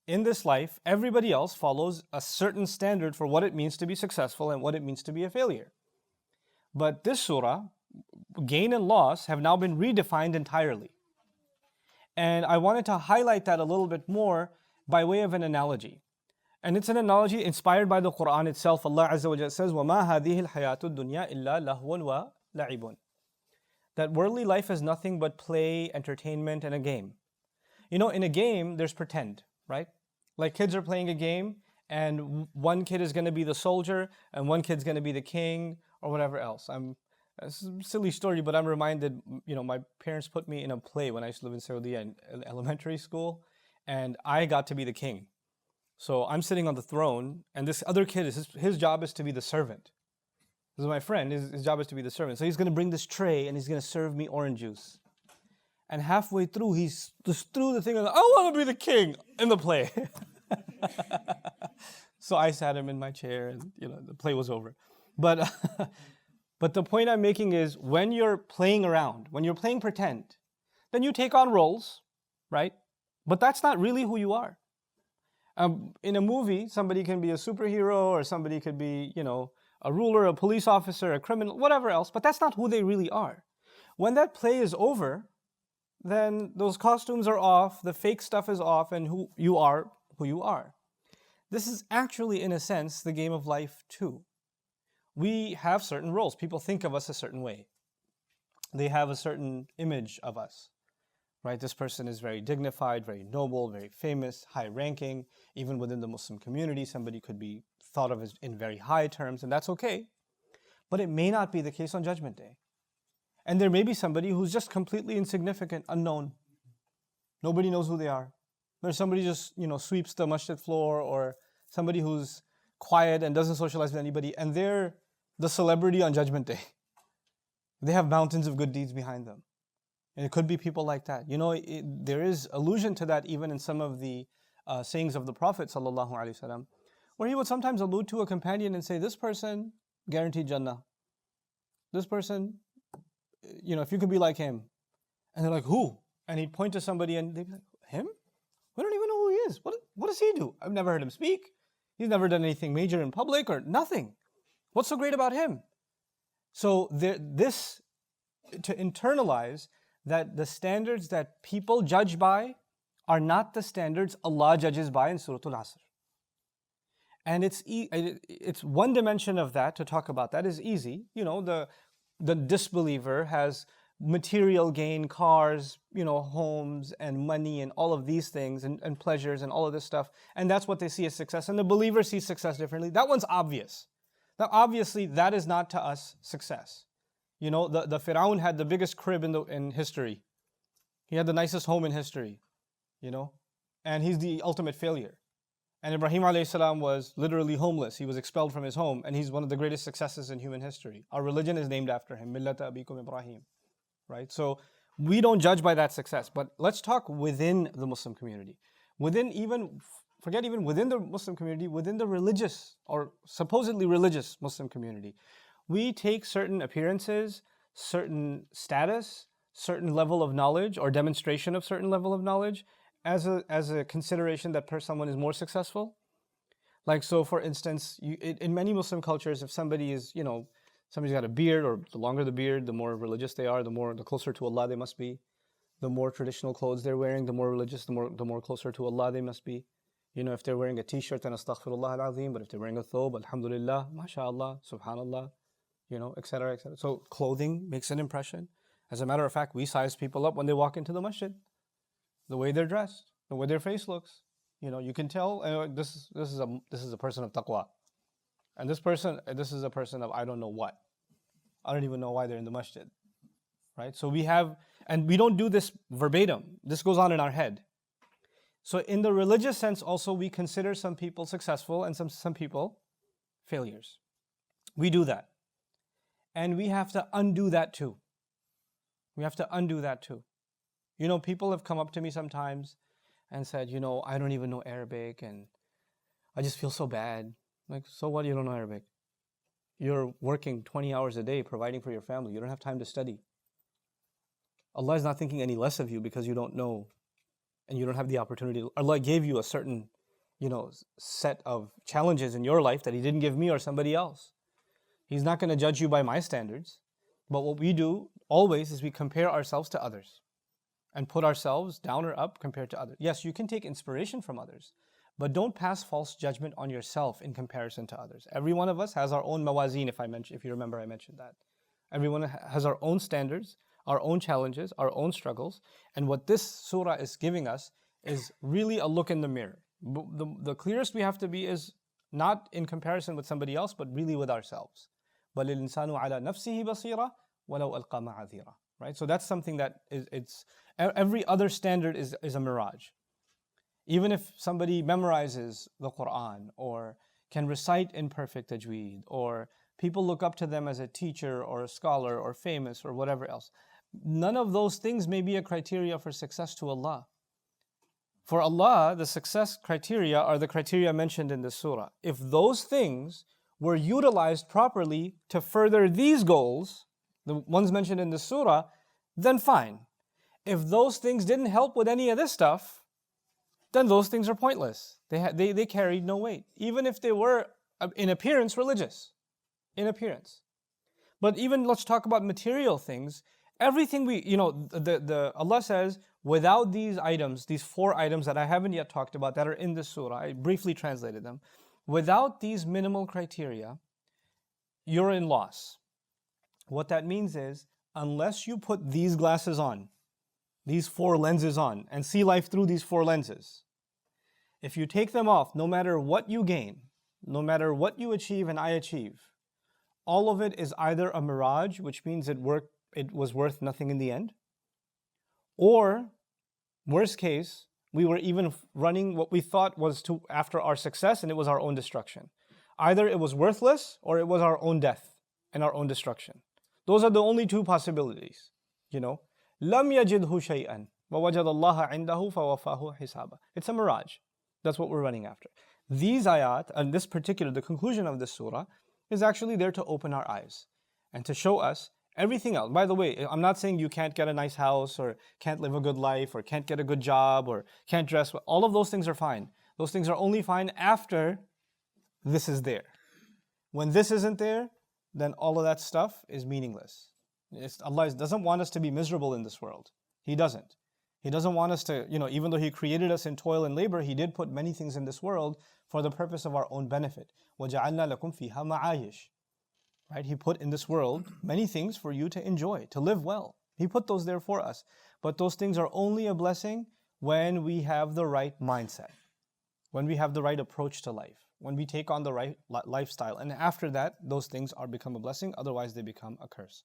in this life, everybody else follows a certain standard for what it means to be successful and what it means to be a failure. But this surah, gain and loss, have now been redefined entirely. And I wanted to highlight that a little bit more by way of an analogy. And it's an analogy inspired by the Quran itself. Allah Azza wa Jalla says, وَمَا هَذِهِ الْحَيَاةُ الدُّنْيَا إِلَّا لَهْوٌ وَلَعِبٌ. That worldly life is nothing but play, entertainment, and a game. You know, in a game, there's pretend, right? Like kids are playing a game, and one kid is going to be the soldier, and one kid's going to be the king, or whatever else. It's a silly story, but I'm reminded, you know, my parents put me in a play when I used to live in Saudi in elementary school, and I got to be the king. So I'm sitting on the throne, and this other kid, his job is to be the servant. This is my friend, his job is to be the servant. So he's going to bring this tray, and he's going to serve me orange juice. And halfway through, he's just threw the thing, and I want to be the king in the play. So I sat him in my chair, and you know the play was over. But but the point I'm making is, when you're playing around, when you're playing pretend, then you take on roles, right? But that's not really who you are. In a movie, somebody can be a superhero, or somebody could be, you know, a ruler, a police officer, a criminal, whatever else, but that's not who they really are. When that play is over, then those costumes are off, the fake stuff is off, and who you are. This is actually, in a sense, the game of life too. We have certain roles. People think of us a certain way. They have a certain image of us. Right? This person is very dignified, very noble, very famous, high ranking. Even within the Muslim community, somebody could be thought of as in very high terms, and that's okay. But it may not be the case on Judgment Day. And there may be somebody who's just completely insignificant, unknown. Nobody knows who they are. There's somebody just, you know, sweeps the masjid floor, or somebody who's quiet and doesn't socialize with anybody, and they're the celebrity on Judgment Day. They have mountains of good deeds behind them. And it could be people like that. You know, there is allusion to that even in some of the sayings of the Prophet ﷺ, where he would sometimes allude to a companion and say, this person guaranteed Jannah. This person, you know, if you could be like him. And they're like, who? And he'd point to somebody and they'd be like, him? We don't even know who he is. What does he do? I've never heard him speak. He's never done anything major in public or nothing. What's so great about him? So this, to internalize that the standards that people judge by are not the standards Allah judges by in Surah Al Asr. And it's one dimension of that. To talk about that is easy. You know, the disbeliever has material gain, cars, you know, homes and money and all of these things and pleasures and all of this stuff. And that's what they see as success. And the believer sees success differently. That one's obvious. Now, obviously, that is not to us success. You know, the Fir'aun had the biggest crib in history. He had the nicest home in history, you know, and he's the ultimate failure. And Ibrahim alayhi salam was literally homeless. He was expelled from his home, and he's one of the greatest successes in human history. Our religion is named after him, Millata Abikum Ibrahim, right? So we don't judge by that success, but let's talk within the Muslim community. Forget even within the Muslim community, within the religious or supposedly religious Muslim community. We take certain appearances, certain status, certain level of knowledge or demonstration of certain level of knowledge as a consideration that someone is more successful. Like, so for instance, in many Muslim cultures, if somebody is, you know, somebody's got a beard, or the longer the beard, the more religious they are, the closer to Allah they must be. The more traditional clothes they're wearing, the more religious, the more closer to Allah they must be. You know, if they're wearing a t-shirt, then astaghfirullah al-azim, but if they're wearing a thobe, alhamdulillah, mashallah, subhanallah, you know, etc., etc. So clothing makes an impression. As a matter of fact, we size people up when they walk into the masjid. The way they're dressed, the way their face looks. You know, you can tell this is a person of taqwa. And this is a person of I don't know what. I don't even know why they're in the masjid. Right? So we don't do this verbatim. This goes on in our head. So in the religious sense also, we consider some people successful and some people failures. We do that. And we have to undo that too. You know, people have come up to me sometimes and said, you know, I don't even know Arabic and I just feel so bad. Like, so what, you don't know Arabic? You're working 20 hours a day providing for your family. You don't have time to study. Allah is not thinking any less of you because you don't know and you don't have the opportunity. Allah gave you a certain, set of challenges in your life that He didn't give me or somebody else. He's not going to judge you by my standards. But what we do always is we compare ourselves to others and put ourselves down or up compared to others. Yes, you can take inspiration from others, but don't pass false judgment on yourself in comparison to others. Every one of us has our own mawazeen, if you remember I mentioned that. Everyone has our own standards, our own challenges, our own struggles. And what this surah is giving us is really a look in the mirror. The clearest we have to be is not in comparison with somebody else, but really with ourselves. بَلِ الْإِنسَانُ عَلَى نَفْسِهِ بَصِيرًا وَلَوْ أَلْقَى مَعَاذِيرًا. Right? So that's something that every other standard is a mirage. Even if somebody memorizes the Quran or can recite in perfect tajweed, or people look up to them as a teacher or a scholar or famous or whatever else, none of those things may be a criteria for success to Allah. For Allah, the success criteria are the criteria mentioned in the surah. If those things were utilized properly to further these goals, the ones mentioned in the surah, then fine. If those things didn't help with any of this stuff, then those things are pointless. They carried no weight, even if they were in appearance religious, in appearance. But even let's talk about material things. Everything Allah says, without these items, these 4 items that I haven't yet talked about that are in this surah, I briefly translated them. Without these minimal criteria, you're in loss. What that means is, unless you put these glasses on, these 4 lenses on, and see life through these 4 lenses, if you take them off, no matter what you gain, no matter what you achieve and I achieve, all of it is either a mirage, which means it was worth nothing in the end, or, worst case, we were even running what we thought was after our success, and it was our own destruction. Either it was worthless, or it was our own death and our own destruction. Those are the only 2 possibilities. لَمْ يَجِدْهُ شَيْئًا وَوَجَدَ اللَّهَ عِنْدَهُ فَوَفَّاهُ حِسَابًا. It's a mirage. That's what we're running after. These ayat, and the conclusion of this surah, is actually there to open our eyes and to show us everything else. By the way, I'm not saying you can't get a nice house, or can't live a good life, or can't get a good job, or can't dress well. All of those things are fine. Those things are only fine after this is there. When this isn't there, then all of that stuff is meaningless. Allah doesn't want us to be miserable in this world. He doesn't. He doesn't want us to, even though He created us in toil and labor, He did put many things in this world for the purpose of our own benefit. وَجَعَلْنَا لَكُمْ فِيهَا مَعَايِشْ. Right? He put in this world many things for you to enjoy, to live well. He put those there for us. But those things are only a blessing when we have the right mindset, when we have the right approach to life, when we take on the right lifestyle. And after that, those things become a blessing. Otherwise, they become a curse.